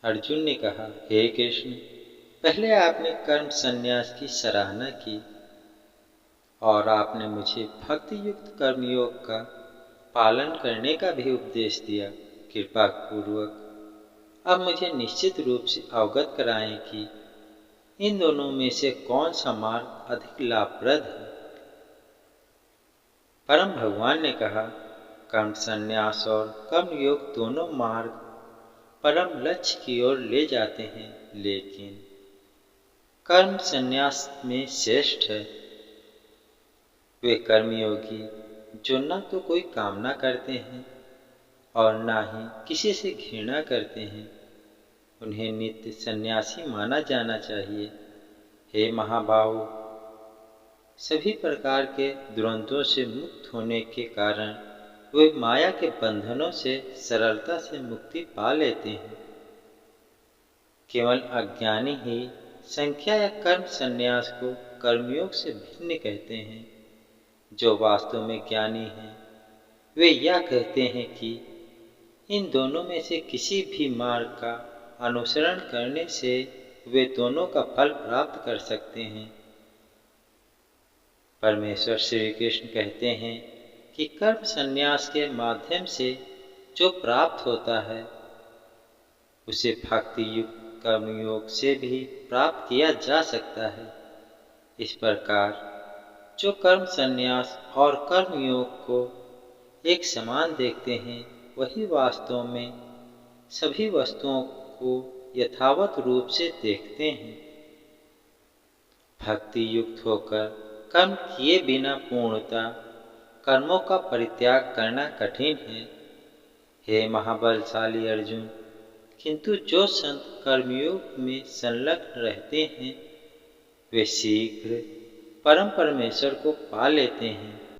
अर्जुन ने कहा, हे कृष्ण, पहले आपने कर्म संन्यास की सराहना की और आपने मुझे भक्ति युक्त कर्मयोग का पालन करने का भी उपदेश दिया। कृपा पूर्वक अब मुझे निश्चित रूप से अवगत कराएं कि इन दोनों में से कौन सा मार्ग अधिक लाभप्रद है। परम भगवान ने कहा, कर्म संन्यास और कर्म योग दोनों मार्ग परम लक्ष्य की ओर ले जाते हैं, लेकिन कर्म संन्यास में श्रेष्ठ है वे कर्मयोगी जो न तो कोई कामना करते हैं और न ही किसी से घृणा करते हैं। उन्हें नित्य सन्यासी माना जाना चाहिए। हे महाबाहु, सभी प्रकार के द्वंद्वों से मुक्त होने के कारण वे माया के बंधनों से सरलता से मुक्ति पा लेते हैं। केवल अज्ञानी ही संख्या या कर्म संन्यास को कर्मयोग से भिन्न कहते हैं। जो वास्तव में ज्ञानी हैं वे यह कहते हैं कि इन दोनों में से किसी भी मार्ग का अनुसरण करने से वे दोनों का फल प्राप्त कर सकते हैं। परमेश्वर श्री कृष्ण कहते हैं कि कर्म संन्यास के माध्यम से जो प्राप्त होता है उसे भक्ति युक्त कर्मयोग से भी प्राप्त किया जा सकता है। इस प्रकार जो कर्म संन्यास और कर्मयोग को एक समान देखते हैं वही वास्तव में सभी वस्तुओं को यथावत रूप से देखते हैं। भक्ति युक्त होकर कर्म किए बिना पूर्णतः कर्मों का परित्याग करना कठिन है। हे महाबलशाली अर्जुन, किंतु जो संत कर्मयोग में संलग्न रहते हैं वे शीघ्र परम परमेश्वर को पा लेते हैं।